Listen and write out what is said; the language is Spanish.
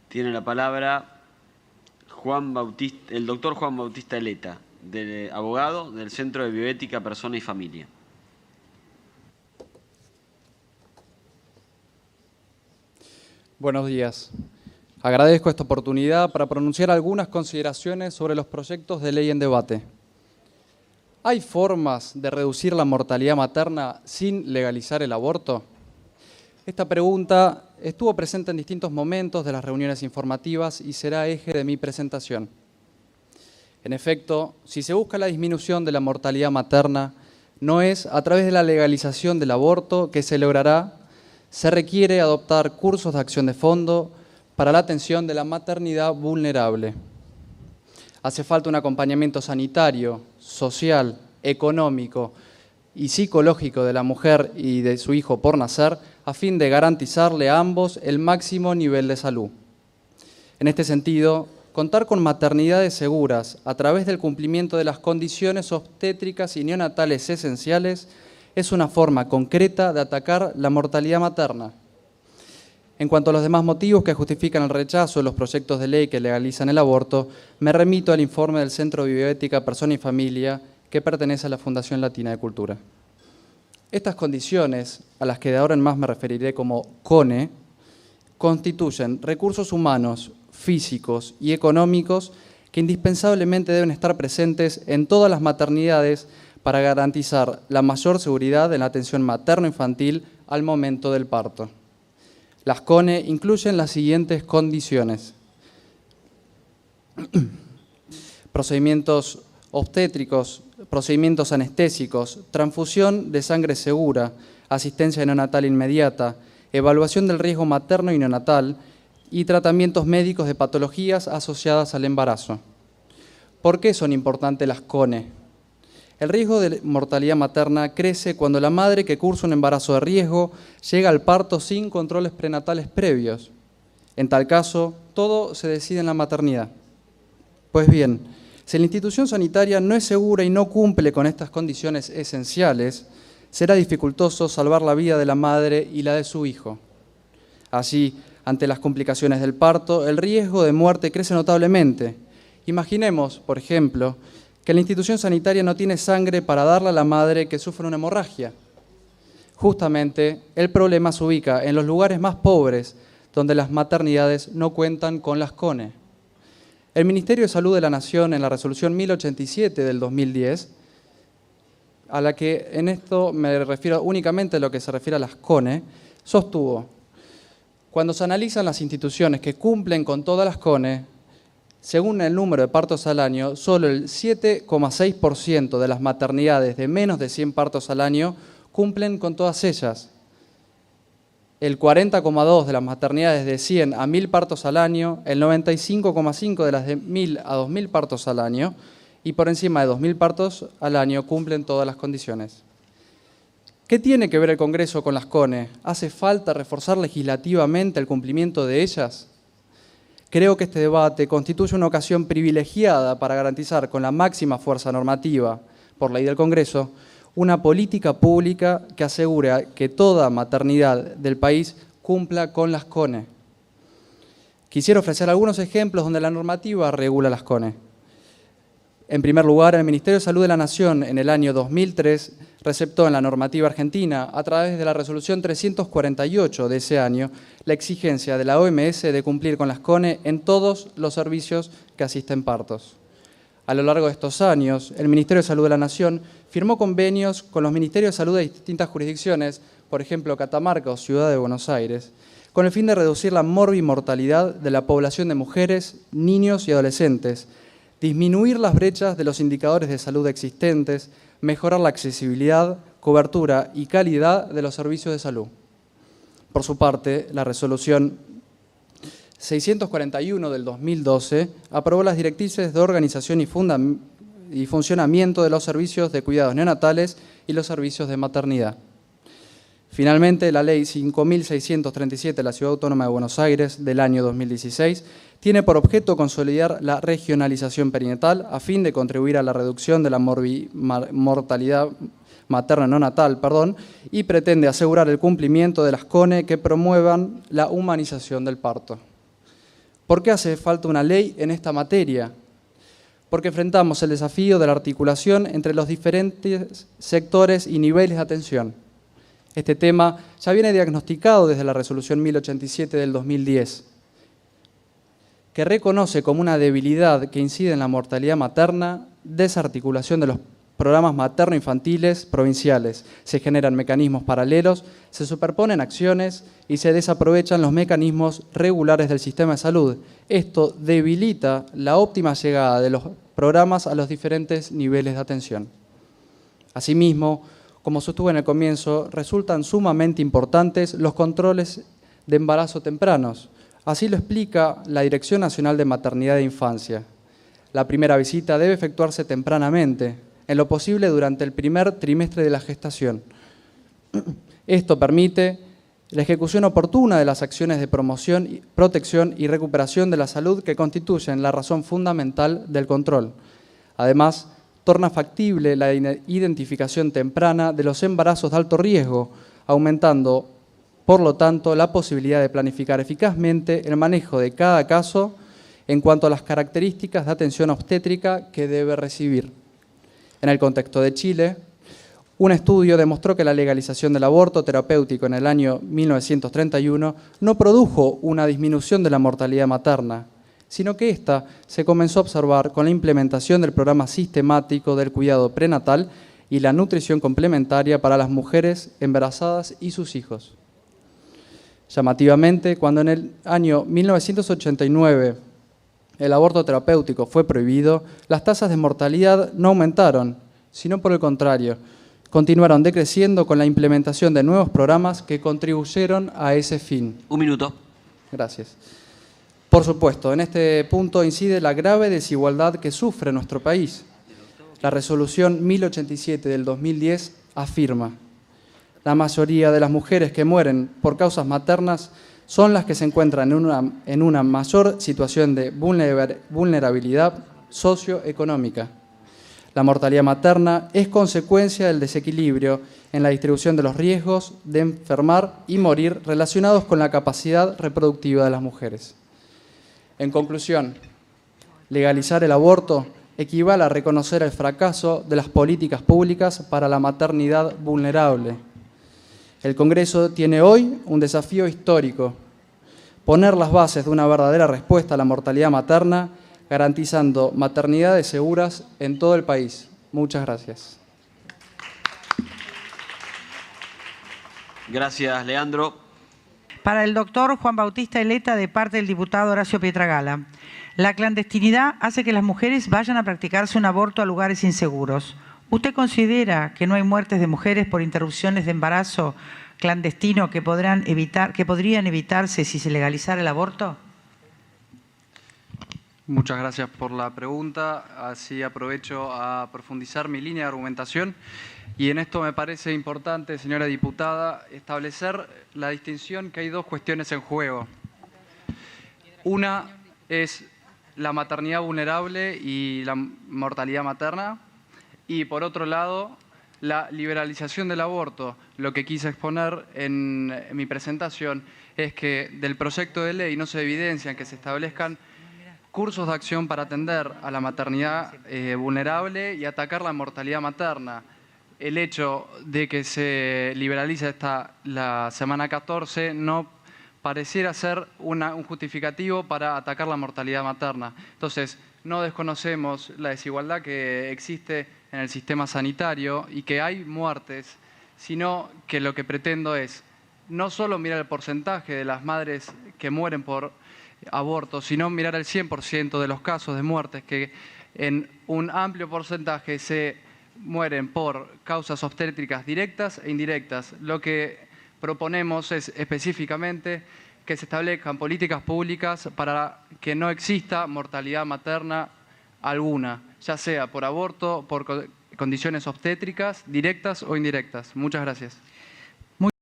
Tiene la palabra el doctor Juan Bautista Eleta, abogado del Centro de Bioética, Persona y Familia. Buenos días. Agradezco esta oportunidad para pronunciar algunas consideraciones sobre los proyectos de ley en debate. ¿Hay formas de reducir la mortalidad materna sin legalizar el aborto? Esta pregunta estuvo presente en distintos momentos de las reuniones informativas y será eje de mi presentación. En efecto, si se busca la disminución de la mortalidad materna, no es a través de la legalización del aborto que se logrará. Se requiere adoptar cursos de acción de fondo para la atención de la maternidad vulnerable. Hace falta un acompañamiento sanitario, social, económico y psicológico de la mujer y de su hijo por nacer, a fin de garantizarle a ambos el máximo nivel de salud. En este sentido, contar con maternidades seguras a través del cumplimiento de las condiciones obstétricas y neonatales esenciales es una forma concreta de atacar la mortalidad materna. En cuanto a los demás motivos que justifican el rechazo de los proyectos de ley que legalizan el aborto, me remito al informe del Centro de Bioética, Persona y Familia, que pertenece a la Fundación Latina de Cultura. Estas condiciones, a las que de ahora en más me referiré como CONE, constituyen recursos humanos, físicos y económicos que indispensablemente deben estar presentes en todas las maternidades para garantizar la mayor seguridad en la atención materno-infantil al momento del parto. Las CONE incluyen las siguientes condiciones: procedimientos obstétricos, procedimientos anestésicos, transfusión de sangre segura, asistencia neonatal inmediata, evaluación del riesgo materno y neonatal y tratamientos médicos de patologías asociadas al embarazo. ¿Por qué son importantes las CONE? El riesgo de mortalidad materna crece cuando la madre que cursa un embarazo de riesgo llega al parto sin controles prenatales previos. En tal caso, todo se decide en la maternidad. Pues bien, si la institución sanitaria no es segura y no cumple con estas condiciones esenciales, será dificultoso salvar la vida de la madre y la de su hijo. Así, ante las complicaciones del parto, el riesgo de muerte crece notablemente. Imaginemos, por ejemplo, que la institución sanitaria no tiene sangre para darle a la madre que sufre una hemorragia. Justamente, el problema se ubica en los lugares más pobres, donde las maternidades no cuentan con las CONE. El Ministerio de Salud de la Nación, en la resolución 1087 del 2010, a la que en esto me refiero únicamente a lo que se refiere a las CONE, sostuvo: cuando se analizan las instituciones que cumplen con todas las CONE, según el número de partos al año, solo el 7,6% de las maternidades de menos de 100 partos al año cumplen con todas ellas. El 40,2% de las maternidades de 100 a 1000 partos al año, el 95,5% de las de 1000 a 2000 partos al año y por encima de 2000 partos al año cumplen todas las condiciones. ¿Qué tiene que ver el Congreso con las CONE? ¿Hace falta reforzar legislativamente el cumplimiento de ellas? Creo que este debate constituye una ocasión privilegiada para garantizar con la máxima fuerza normativa, por ley del Congreso, una política pública que asegure que toda maternidad del país cumpla con las CONE. Quisiera ofrecer algunos ejemplos donde la normativa regula las CONE. En primer lugar, el Ministerio de Salud de la Nación, en el año 2003, receptó en la normativa argentina, a través de la resolución 348 de ese año, la exigencia de la OMS de cumplir con las CONE en todos los servicios que asisten partos. A lo largo de estos años, el Ministerio de Salud de la Nación firmó convenios con los Ministerios de Salud de distintas jurisdicciones, por ejemplo, Catamarca o Ciudad de Buenos Aires, con el fin de reducir la morbimortalidad de la población de mujeres, niños y adolescentes, disminuir las brechas de los indicadores de salud existentes, mejorar la accesibilidad, cobertura y calidad de los servicios de salud. Por su parte, la resolución 641 del 2012 aprobó las directrices de organización y funcionamiento de los servicios de cuidados neonatales y los servicios de maternidad. Finalmente, la Ley 5.637 de la Ciudad Autónoma de Buenos Aires del año 2016 tiene por objeto consolidar la regionalización perinatal a fin de contribuir a la reducción de la mortalidad materna neonatal, y pretende asegurar el cumplimiento de las CONE que promuevan la humanización del parto. ¿Por qué hace falta una ley en esta materia? Porque enfrentamos el desafío de la articulación entre los diferentes sectores y niveles de atención. Este tema ya viene diagnosticado desde la Resolución 1087 del 2010, que reconoce como una debilidad que incide en la mortalidad materna, desarticulación de los programas materno-infantiles provinciales. Se generan mecanismos paralelos, se superponen acciones y se desaprovechan los mecanismos regulares del sistema de salud. Esto debilita la óptima llegada de los programas a los diferentes niveles de atención. Asimismo, como sostuve en el comienzo, resultan sumamente importantes los controles de embarazo tempranos. Así lo explica la Dirección Nacional de Maternidad e Infancia. La primera visita debe efectuarse tempranamente, en lo posible durante el primer trimestre de la gestación. Esto permite la ejecución oportuna de las acciones de promoción, protección y recuperación de la salud que constituyen la razón fundamental del control. Además, torna factible la identificación temprana de los embarazos de alto riesgo, aumentando, por lo tanto, la posibilidad de planificar eficazmente el manejo de cada caso en cuanto a las características de atención obstétrica que debe recibir. En el contexto de Chile, un estudio demostró que la legalización del aborto terapéutico en el año 1931 no produjo una disminución de la mortalidad materna, sino que ésta se comenzó a observar con la implementación del programa sistemático del cuidado prenatal y la nutrición complementaria para las mujeres embarazadas y sus hijos. Llamativamente, cuando en el año 1989 el aborto terapéutico fue prohibido, las tasas de mortalidad no aumentaron, sino por el contrario, continuaron decreciendo con la implementación de nuevos programas que contribuyeron a ese fin. Un minuto. Gracias. Por supuesto, en este punto incide la grave desigualdad que sufre nuestro país. La Resolución 1087 del 2010 afirma: la mayoría de las mujeres que mueren por causas maternas son las que se encuentran en una mayor situación de vulnerabilidad socioeconómica. La mortalidad materna es consecuencia del desequilibrio en la distribución de los riesgos de enfermar y morir relacionados con la capacidad reproductiva de las mujeres. En conclusión, legalizar el aborto equivale a reconocer el fracaso de las políticas públicas para la maternidad vulnerable. El Congreso tiene hoy un desafío histórico: poner las bases de una verdadera respuesta a la mortalidad materna, garantizando maternidades seguras en todo el país. Muchas gracias. Gracias, Leandro. Para el doctor Juan Bautista Eleta, de parte del diputado Horacio Pietragala. La clandestinidad hace que las mujeres vayan a practicarse un aborto a lugares inseguros. ¿Usted considera que no hay muertes de mujeres por interrupciones de embarazo clandestino que podrían evitarse si se legalizara el aborto? Muchas gracias por la pregunta. Así aprovecho a profundizar mi línea de argumentación. Y en esto me parece importante, señora diputada, establecer la distinción que hay dos cuestiones en juego. Una es la maternidad vulnerable y la mortalidad materna. Y por otro lado, la liberalización del aborto. Lo que quise exponer en mi presentación es que del proyecto de ley no se evidencia que se establezcan cursos de acción para atender a la maternidad vulnerable y atacar la mortalidad materna. El hecho de que se liberalice la semana 14 no pareciera ser un justificativo para atacar la mortalidad materna. Entonces, no desconocemos la desigualdad que existe en el sistema sanitario y que hay muertes, sino que lo que pretendo es no solo mirar el porcentaje de las madres que mueren por aborto, sino mirar el 100% de los casos de muertes que en un amplio porcentaje se mueren por causas obstétricas directas e indirectas. Lo que proponemos es específicamente que se establezcan políticas públicas para que no exista mortalidad materna alguna, ya sea por aborto, por condiciones obstétricas directas o indirectas. Muchas gracias.